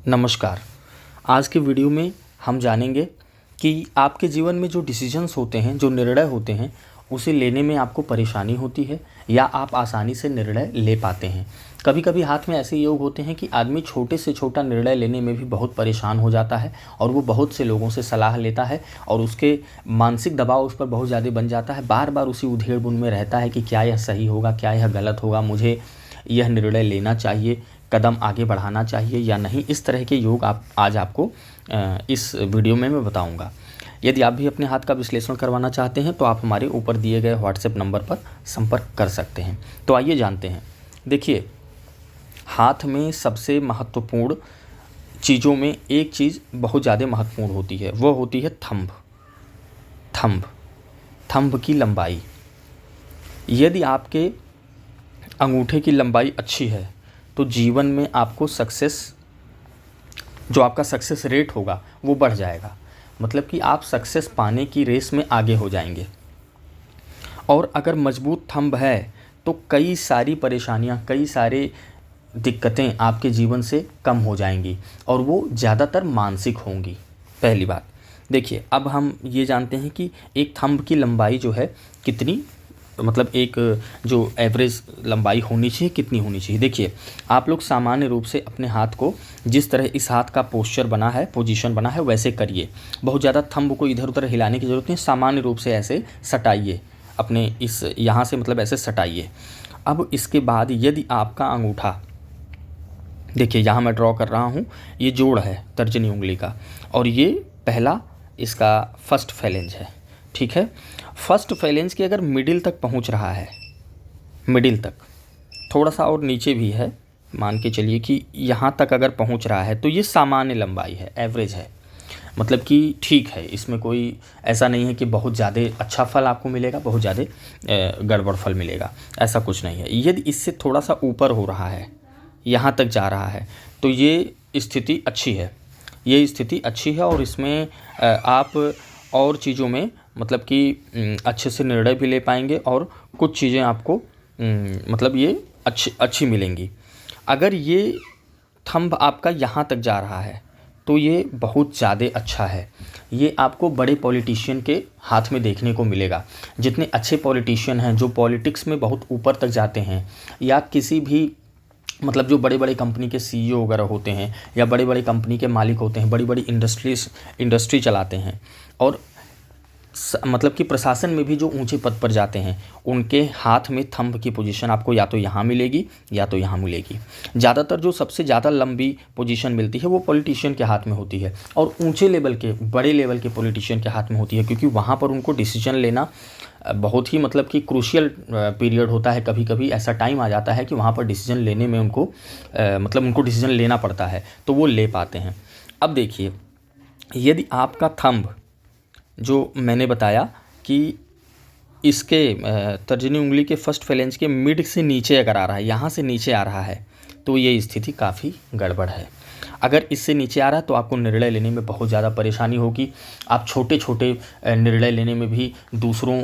नमस्कार। आज के वीडियो में हम जानेंगे कि आपके जीवन में जो डिसीजंस होते हैं, जो निर्णय होते हैं, उसे लेने में आपको परेशानी होती है या आप आसानी से निर्णय ले पाते हैं। कभी कभी हाथ में ऐसे योग होते हैं कि आदमी छोटे से छोटा निर्णय लेने में भी बहुत परेशान हो जाता है और वो बहुत से लोगों से सलाह लेता है और उसके मानसिक दबाव उस पर बहुत ज़्यादा बन जाता है। बार बार उसी उधेड़-बुन में रहता है कि क्या यह सही होगा, क्या यह गलत होगा, मुझे यह निर्णय लेना चाहिए, कदम आगे बढ़ाना चाहिए या नहीं। इस तरह के योग आज आपको इस वीडियो में मैं बताऊंगा। यदि आप भी अपने हाथ का विश्लेषण करवाना चाहते हैं तो आप हमारे ऊपर दिए गए व्हाट्सएप नंबर पर संपर्क कर सकते हैं। तो आइए जानते हैं। देखिए, हाथ में सबसे महत्वपूर्ण चीज़ों में एक चीज़ बहुत ज़्यादा महत्वपूर्ण होती है, वो होती है थंब की लंबाई। यदि आपके अंगूठे की लंबाई अच्छी है तो जीवन में आपको जो आपका सक्सेस रेट होगा वो बढ़ जाएगा। मतलब कि आप सक्सेस पाने की रेस में आगे हो जाएंगे। और अगर मजबूत थंब है तो कई सारी परेशानियां, कई सारे दिक्कतें आपके जीवन से कम हो जाएंगी और वो ज़्यादातर मानसिक होंगी। पहली बात देखिए, अब हम ये जानते हैं कि एक थंब की लंबाई जो है कितनी, मतलब एक जो एवरेज लंबाई होनी चाहिए कितनी होनी चाहिए। देखिए, आप लोग सामान्य रूप से अपने हाथ को जिस तरह इस हाथ का पोस्चर बना है, पोजीशन बना है, वैसे करिए। बहुत ज़्यादा थंब को इधर उधर हिलाने की ज़रूरत नहीं, सामान्य रूप से ऐसे सटाइए अपने इस यहाँ से, मतलब ऐसे सटाइए। अब इसके बाद यदि आपका अंगूठा, देखिए यहाँ मैं ड्रॉ कर रहा हूँ, ये जोड़ है तर्जनी उंगली का और ये पहला इसका फर्स्ट फैलेंज है, ठीक है। फर्स्ट फैलेंज के अगर मिडिल तक पहुंच रहा है, मिडिल तक थोड़ा सा और नीचे भी है, मान के चलिए कि यहाँ तक अगर पहुंच रहा है तो ये सामान्य लंबाई है, एवरेज है, मतलब कि ठीक है। इसमें कोई ऐसा नहीं है कि बहुत ज़्यादा अच्छा फल आपको मिलेगा, बहुत ज़्यादा गड़बड़ फल मिलेगा, ऐसा कुछ नहीं है। यदि इससे थोड़ा सा ऊपर हो रहा है, यहाँ तक जा रहा है, तो ये स्थिति अच्छी है, ये स्थिति अच्छी है और इसमें आप और चीज़ों में मतलब कि अच्छे से निर्णय भी ले पाएंगे और कुछ चीज़ें आपको मतलब ये अच्छी मिलेंगी। अगर ये थंब आपका यहाँ तक जा रहा है तो ये बहुत ज़्यादा अच्छा है। ये आपको बड़े पॉलिटिशियन के हाथ में देखने को मिलेगा। जितने अच्छे पॉलिटिशियन हैं, जो पॉलिटिक्स में बहुत ऊपर तक जाते हैं, या किसी भी मतलब जो बड़े बड़े कंपनी के सीईओ वगैरह होते हैं या बड़े बड़े कंपनी के मालिक होते हैं, बड़ी बड़ी इंडस्ट्री चलाते हैं और मतलब कि प्रशासन में भी जो ऊंचे पद पर जाते हैं, उनके हाथ में थंब की पोजीशन आपको या तो यहाँ मिलेगी या तो यहाँ मिलेगी। ज़्यादातर जो सबसे ज़्यादा लंबी पोजीशन मिलती है वो पॉलिटिशियन के हाथ में होती है और ऊंचे लेवल के, बड़े लेवल के पॉलिटिशियन के हाथ में होती है, क्योंकि वहाँ पर उनको डिसीजन लेना बहुत ही मतलब कि क्रूशियल पीरियड होता है। कभी कभी ऐसा टाइम आ जाता है कि वहाँ पर डिसीजन लेने में उनको मतलब उनको डिसीजन लेना पड़ता है, तो वो ले पाते हैं। अब देखिए, यदि आपका थंब जो मैंने बताया कि इसके तर्जनी उंगली के फर्स्ट फैलेंज के मिड से नीचे अगर आ रहा है, यहाँ से नीचे आ रहा है, तो ये स्थिति काफ़ी गड़बड़ है। अगर इससे नीचे आ रहा है तो आपको निर्णय लेने में बहुत ज़्यादा परेशानी होगी। आप छोटे छोटे निर्णय लेने में भी दूसरों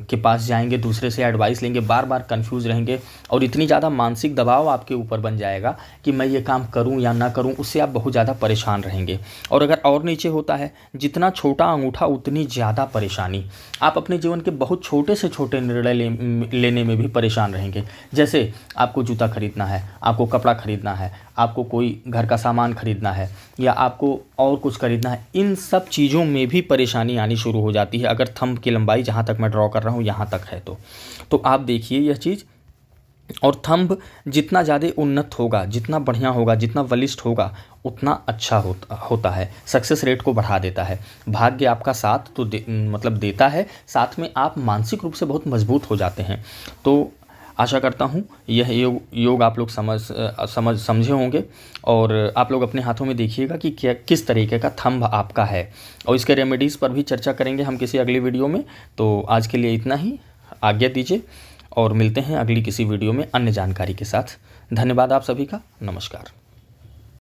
के पास जाएंगे, दूसरे से एडवाइस लेंगे, बार बार कंफ्यूज रहेंगे और इतनी ज़्यादा मानसिक दबाव आपके ऊपर बन जाएगा कि मैं ये काम करूं या ना करूं, उससे आप बहुत ज़्यादा परेशान रहेंगे। और अगर और नीचे होता है, जितना छोटा अंगूठा उतनी ज़्यादा परेशानी। आप अपने जीवन के बहुत छोटे से छोटे निर्णय लेने में भी परेशान रहेंगे। जैसे आपको जूता खरीदना है, आपको कपड़ा खरीदना है, आपको कोई घर का सामान खरीदना है या आपको और कुछ खरीदना है, इन सब चीज़ों में भी परेशानी आनी शुरू हो जाती है अगर थंब की लंबाई जहाँ तक मैं ड्रॉ कर रहा हूँ यहाँ तक है तो आप देखिए यह चीज़। और थंब जितना ज़्यादा उन्नत होगा, जितना बढ़िया होगा, जितना बलिष्ठ होगा, उतना अच्छा होता है, सक्सेस रेट को बढ़ा देता है। भाग्य आपका साथ तो मतलब देता है, साथ में आप मानसिक रूप से बहुत मजबूत हो जाते हैं। तो आशा करता हूँ यह योग आप लोग समझे होंगे और आप लोग अपने हाथों में देखिएगा कि किस तरीके का थंब आपका है और इसके रेमेडीज़ पर भी चर्चा करेंगे हम किसी अगली वीडियो में। तो आज के लिए इतना ही, आज्ञा दीजिए और मिलते हैं अगली किसी वीडियो में अन्य जानकारी के साथ। धन्यवाद आप सभी का, नमस्कार।